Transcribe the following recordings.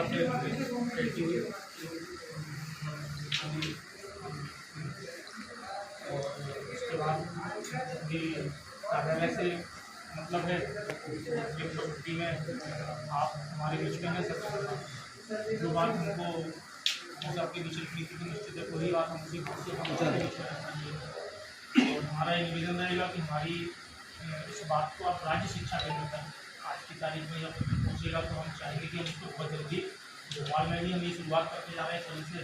हिसाब से रहती हुई और उसके बाद भी कार्यालय से मतलब है छुट्टी में आप हमारे बीच में है सर, जो बात हमको आपके बीच रखनी थी निश्चित है वही बात हमसे और हमारा ये निवेदन रहेगा कि हमारी इस बात को आप राज्य शिक्षा केंद्र तक आज की तारीख में जब पहुँचेगा तो हम चाहेंगे कि हम इसको बहुत जल्दी भोपाल में भी हम ये शुरुआत करते जा रहे हैं कल से,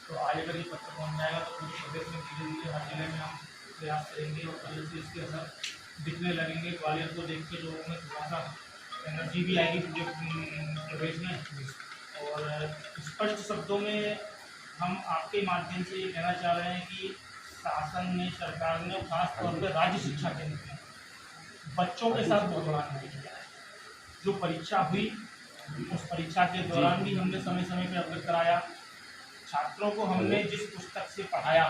तो आज अगर ये पत्र पहुँच जाएगा तो पूरे प्रदेश में धीरे धीरे हर जिले में हम प्रयास करेंगे और कल से इसके असर दिखने लगेंगे। ग्वालियर को देख के लोगों में थोड़ा सा एनर्जी भी आएगी पूरे प्रदेश में और स्पष्ट शब्दों में हम आपके माध्यम से ये कहना चाह रहे हैं कि शासन ने, सरकार ने खासतौर पर राज्य शिक्षा केंद्र में बच्चों के साथ बहुत बड़ा अन्याय किया है। जो परीक्षा हुई उस परीक्षा के दौरान भी हमने समय समय पर अवगत कराया, छात्रों को हमने जिस पुस्तक से पढ़ाया,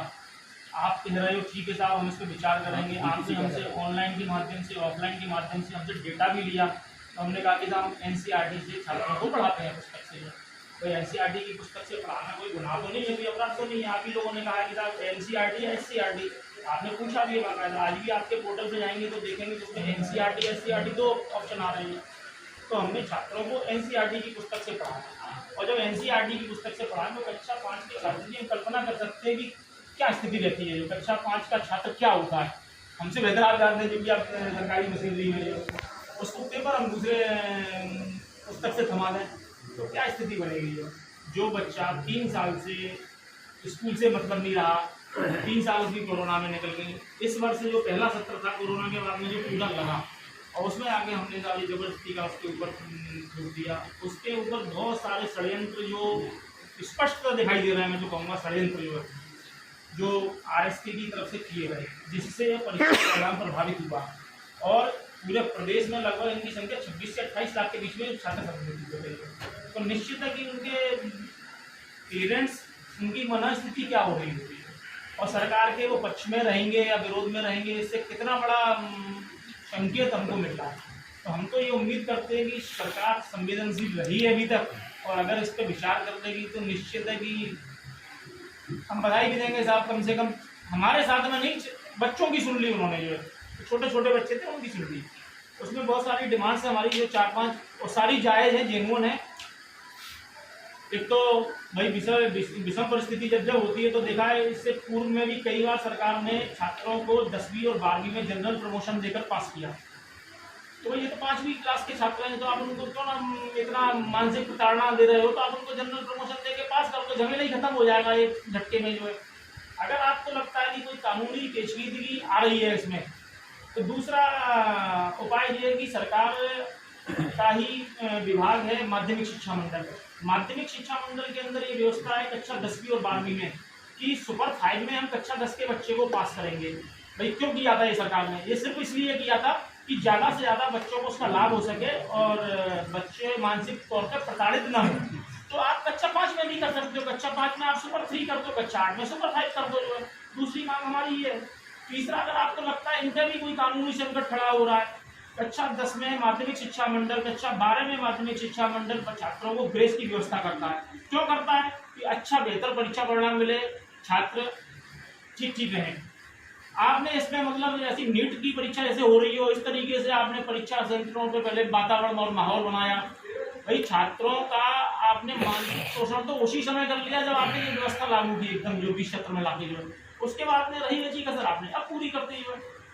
आप कह रहे हो ठीक है साहब हम इस पर विचार करेंगे, आपने हमसे ऑनलाइन के माध्यम से ऑफलाइन के माध्यम से हमसे डेटा भी लिया, तो हमने कहा कि साहब हम NCERT से छात्रों को पढ़ाते हैं पुस्तक से, तो NCERT की पुस्तक से पढ़ाना कोई गुनाह तो नहीं है, कोई अपराध तो नहीं है। आप ही लोगों ने कहा कि साहब NCERT या SCERT, आपने पूछा भी है बाकायदा, आज भी आपके पोर्टल पे जाएंगे तो देखेंगे तो उसमें NCERT SCERT दो ऑप्शन आ रहे हैं। तो हमने छात्रों को NCERT की पुस्तक से पढ़ाया और जब NCERT की पुस्तक से पढ़ाएं तो कक्षा 5 के छात्र की हम कल्पना कर सकते हैं कि क्या स्थिति रहती है। जो कक्षा 5 का छात्र क्या होता है, हमसे बेहतर आप जानते हैं, जो कि आप सरकारी मशीनरी में उसको पेपर हम दूसरे पुस्तक से थमा दें तो क्या स्थिति बनेगी। जो बच्चा 3 साल से स्कूल से मतलब नहीं रहा, 3 साल उसकी कोरोना में निकल गई, इस वर्ष जो पहला सत्र था कोरोना के बाद में जो पूरा लगा और उसमें आगे हमने सारी जबरदस्ती का उसके ऊपर छोड़ दिया, उसके ऊपर बहुत सारे षड्यंत्र जो स्पष्ट दिखाई दे रहे हैं, मैं जो कहूँगा षड्यंत्र जो RSK की तरफ से किए गए, जिससे परीक्षा परिणाम प्रभावित हुआ और पूरे प्रदेश में लगभग इनकी संख्या 26 से 28 लाख के बीच में छात्र संख्या है। तो निश्चित है कि उनके पेरेंट्स, उनकी मनस्थिति क्या हो रही होगी और सरकार के वो पक्ष में रहेंगे या विरोध में रहेंगे, इससे कितना बड़ा संकेत हमको मिल रहा है। तो हम तो ये उम्मीद करते हैं कि सरकार संवेदनशील रही है अभी तक और अगर इस पर विचार कर लेगी तो निश्चित है कि हम बधाई भी देंगे साहब, कम से कम हमारे साथ में नहीं बच्चों की सुन ली उन्होंने, जो छोटे छोटे बच्चे थे उनकी सुन ली। उसमें बहुत सारी डिमांड्स है हमारी जो 4-5 और सारी जायज़ है, जेन्युइन है। एक तो भाई विषम परिस्थिति जब होती है तो देखा है इससे पूर्व में भी कई बार सरकार ने छात्रों को 10वीं और 12वीं में जनरल प्रमोशन देकर पास किया। तो ये तो 5वीं क्लास के छात्र हैं, तो आप उनको क्यों ना इतना मानसिक प्रताड़ना दे रहे हो, तो आप उनको जनरल प्रमोशन देके पास कर दो, झमेला ही खत्म हो जाएगा एक झटके में। जो है अगर आपको लगता है कि कोई कानूनी पेचीदगी आ रही है इसमें, तो दूसरा उपाय ये है कि सरकार का ही विभाग है माध्यमिक शिक्षा मंडल। माध्यमिक शिक्षा मंडल के अंदर ये व्यवस्था है कक्षा 10वीं और 12वीं में कि सुपर 5 में हम कक्षा 10 के बच्चे को पास करेंगे। भाई क्यों किया था ये सरकार ने? ये सिर्फ इसलिए किया था कि ज़्यादा से ज़्यादा बच्चों को उसका लाभ हो सके और बच्चे मानसिक तौर पर प्रताड़ित ना हो। तो आप कक्षा 5 में भी कर सकते हो, कक्षा 5 में आप सुपर 3 कर दो, कक्षा 8 में सुपर 5 कर दो। जो है दूसरी मांग हमारी ये है। तीसरा, अगर आपको लगता है इनका भी कोई कानूनी संकट खड़ा हो रहा है, कक्षा 10 में माध्यमिक शिक्षा मंडल, कक्षा 12 में माध्यमिक शिक्षा मंडल छात्रों को ग्रेस की व्यवस्था करता है। क्यों करता है? कि अच्छा बेहतर परीक्षा परिणाम मिले, छात्र ठीक रहें। आपने इसमें मतलब ऐसी नीट की परीक्षा जैसे हो रही हो, इस तरीके से आपने परीक्षा सेंटरों पे पहले वातावरण और माहौल बनाया। भाई छात्रों का आपने मानसिक शोषण तो उसी समय कर लिया जब आपने ये व्यवस्था लागू की, एकदम जो भी क्षेत्र में लाके। जो उसके बाद में रही बची कसर आपने अब पूरी करते ही।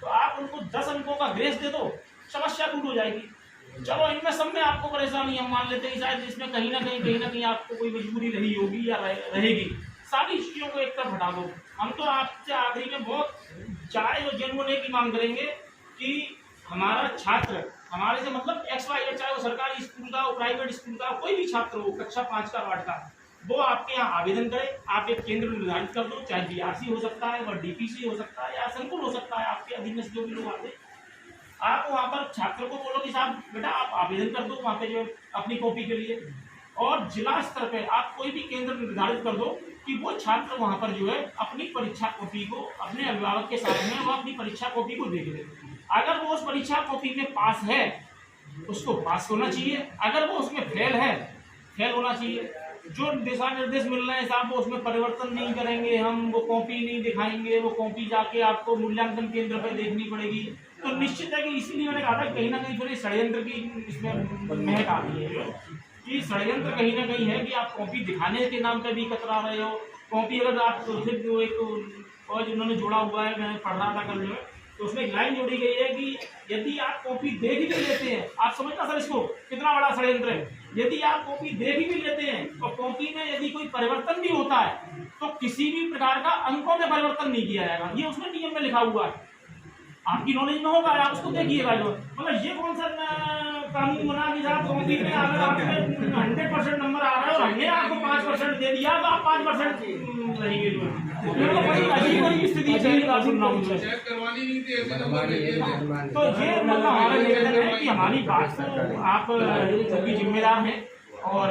तो आप उनको 10 अंकों का ग्रेस दे दो, समस्या दूर हो जाएगी। चलो इनमें सब में आपको परेशानी हम मान लेते हैं, शायद इसमें कहीं ना कहीं आपको कोई मजबूरी रही होगी या रहेगी। सारी चीज़ों को एक तरफ हटा दो। हम तो आपसे आखिरी में बहुत चाहे जो जेन्युइन की मांग करेंगे कि हमारा छात्र, हमारे से मतलब XY, चाहे वो सरकारी स्कूल का हो, प्राइवेट स्कूल का, कोई भी छात्र हो, कक्षा 5 का 8 का, वो आपके यहाँ आवेदन करे। आप एक केंद्र निर्धारित कर दो, चाहे BRC हो सकता है, वह DPC हो सकता है या संकुल हो सकता है, आपके अधीन में जो भी लोग आते, आप वहाँ पर छात्र को बोलो कि साहब बेटा आप आवेदन कर दो वहाँ पे जो अपनी कॉपी के लिए, और जिला स्तर पे आप कोई भी केंद्र निर्धारित कर दो कि वो छात्र वहाँ पर जो है अपनी परीक्षा कॉपी को अपने अभिभावक के साथ में वो अपनी परीक्षा कॉपी को देख ले। अगर वो उस परीक्षा कॉपी में पास है उसको पास होना चाहिए, अगर वो उसमें फेल है फेल होना चाहिए। जो दिशा निर्देश मिल रहे हैं साहब, वो उसमें परिवर्तन नहीं करेंगे हम, वो कॉपी नहीं दिखाएंगे, वो कॉपी जाके आपको मूल्यांकन केंद्र पर देखनी पड़ेगी। तो निश्चित है कि इसीलिए मैंने कहा था कहीं ना कहीं थोड़ी षड्यंत्र की इसमें महक आ रही है कि षड्यंत्र कहीं ना कहीं है कि आप कॉपी दिखाने के नाम पर भी कतरा रहे हो। कॉपी अगर आप फिर जो एक और जिन्होंने जोड़ा हुआ है, मैंने पढ़ रहा था कल जो है, तो उसमें एक लाइन जोड़ी गई है कि यदि आप कॉपी देख भी लेते हैं, आप समझना सर इसको कितना बड़ा षड्यंत्र है, यदि आप कॉपी देख भी लेते हैं तो कॉपी में यदि कोई परिवर्तन भी होता है तो किसी भी प्रकार का अंकों में परिवर्तन नहीं किया जाएगा। ये उसमें नियम में लिखा हुआ है, आपकी नॉलेज में होगा, आप उसको देखिएगा। जो मतलब ये कौन सा कानून बना कि साहब कॉपी में अगर आपके 100% नंबर आ रहा है और हमने आपको 5% दे दिया तो आप 5% रहेंगे। जो अजीब स्थिति चेक करवानी नहीं थी ऐसे नंबर। तो ये मतलब हमारा निवेदन है कि हमारी बात को आप सभी जिम्मेदार हैं, और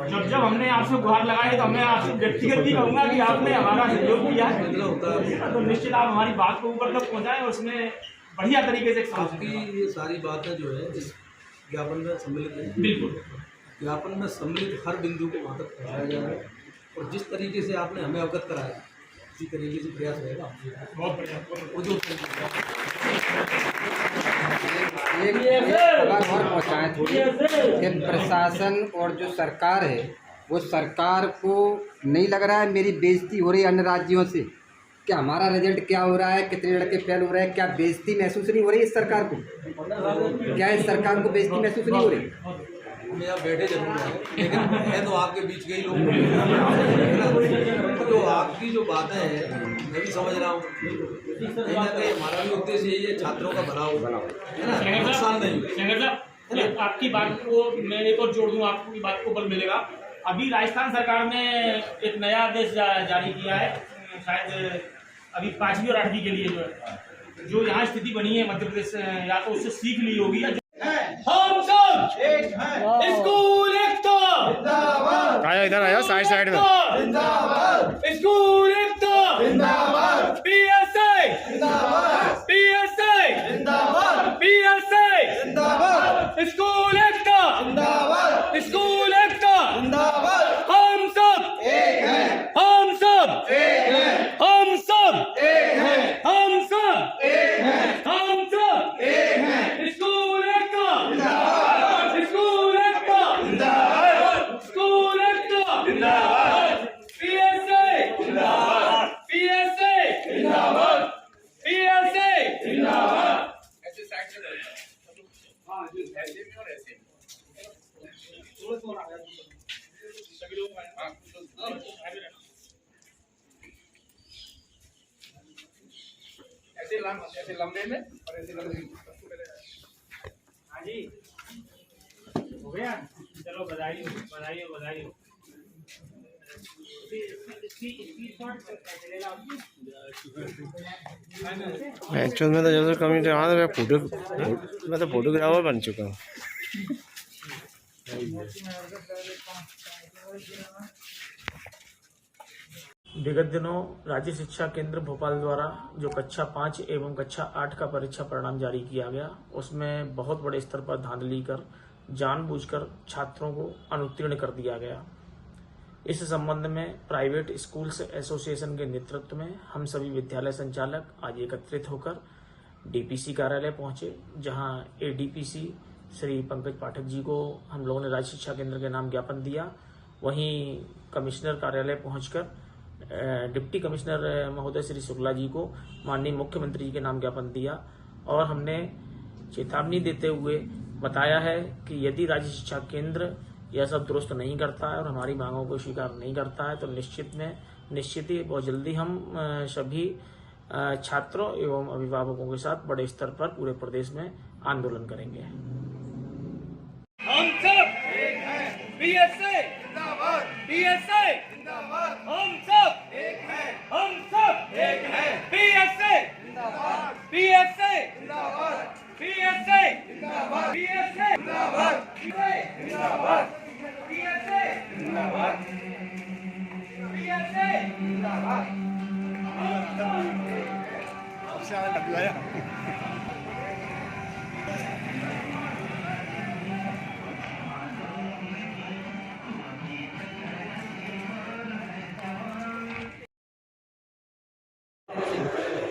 जब हमने आपसे गुहार लगाई तो मैं आपसे व्यक्तिगत भी कहूँगा कि आपने हमारा सहयोग किया है, तो निश्चित आप हमारी बात को ऊपर तक पहुँचाएं और उसमें बढ़िया तरीके से आपकी ये सारी बातें जो है इस ज्ञापन में सम्मिलित है। बिल्कुल, ज्ञापन में सम्मिलित हर बिंदु को वहाँ तक पहुँचाया जा रहा है, और जिस तरीके से आपने हमें अवगत कराया इसी तरीके से प्रयास रहेगा। बहुत बढ़िया। और पहुँचाएँ थोड़ी कि प्रशासन और जो सरकार है वो सरकार को नहीं लग रहा है मेरी बेइज्जती हो रही है अन्य राज्यों से, क्या हमारा रिजल्ट क्या हो रहा है, कितने लड़के फेल हो रहे हैं, क्या बेइज्जती महसूस नहीं हो रही इस सरकार को? क्या इस सरकार को बेइज्जती महसूस नहीं हो रही? मैं यहाँ बैठे जरूर है, लेकिन है तो आपके बीच के ही लोग, तो आपकी जो बातें हैं मैं भी समझ रहा हूँ, कहीं ना कहीं हमारा भी उद्देश्य यही है छात्रों का भला हो, है ना, नुकसान नहीं। आपकी बात को मैं एक और जोड़ दूँ, आपकी बात को बल मिलेगा। अभी राजस्थान सरकार ने एक नया आदेश जारी किया है, शायद अभी 5वीं और 8वीं के लिए जो यहाँ स्थिति बनी है मध्य प्रदेश, या तो उससे सीख ली होगी या हम सब एक हैं, स्कूल एकता जिंदाबाद, आया इधर आया साइड में जिंदाबाद, स्कूल एकता जिंदाबाद, पीएसए जिंदाबाद, पीएसए जिंदाबाद, पीएसए जिंदाबाद, स्कूल एकता जिंदाबाद, स्कूल एकता जिंदाबाद, हम सब एक हैं, हम सब एक हैं, हम सब एक हैं, हम सब एक हैं, हम सब एक हैं, स्कूल एकता जिंदाबाद, स्कूल एकता जिंदाबाद, स्कूल एकता जिंदाबाद, पीएसए जिंदाबाद, पीएसए जिंदाबाद, पीएसए जिंदाबाद। ऐसे साइड से हां जी, ऐसे में और ऐसे सभी लोग ऐसे लंबे में और ऐसे लंबे में। हाँ जी, हो गया, चलो बधाई हो, बधाई हो, बधाई हो। एक्चुअल में तो जैसे कमी हाँ मैं तो फोटोग्राफर बन चुका हूँ। विगत दिनों राज्य शिक्षा केंद्र भोपाल द्वारा जो कक्षा 5 एवं कक्षा 8 का परीक्षा परिणाम जारी किया गया, उसमें बहुत बड़े स्तर पर धांधली कर जानबूझकर छात्रों को अनुत्तीर्ण कर दिया गया। इस संबंध में प्राइवेट स्कूल्स एसोसिएशन के नेतृत्व में हम सभी विद्यालय संचालक आज एकत्रित होकर डीपीसी कार्यालय पहुंचे, जहां एडीपीसी श्री पंकज पाठक जी को हम लोगों ने राज्य शिक्षा केंद्र के नाम ज्ञापन दिया। वहीं कमिश्नर कार्यालय पहुंचकर डिप्टी कमिश्नर महोदय श्री शुक्ला जी को माननीय मुख्यमंत्री जी के नाम ज्ञापन दिया, और हमने चेतावनी देते हुए बताया है कि यदि राज्य शिक्षा केंद्र यह सब दुरुस्त नहीं करता है और हमारी मांगों को स्वीकार नहीं करता है तो निश्चित ही बहुत जल्दी हम सभी छात्रों एवं अभिभावकों के साथ बड़े स्तर पर पूरे प्रदेश में आंदोलन करेंगे। हम सब एक हैं, पीएसए जिंदाबाद, पीएसए जिंदाबाद, हम सब एक हैं, हम सब एक हैं, पीएसए जिंदाबाद, पीएसए जिंदाबाद, पीएसए जिंदाबाद, पीएसए जिंदाबाद, पीएसए जिंदाबाद, पीएसए जिंदाबाद, पीएसए जिंदाबाद।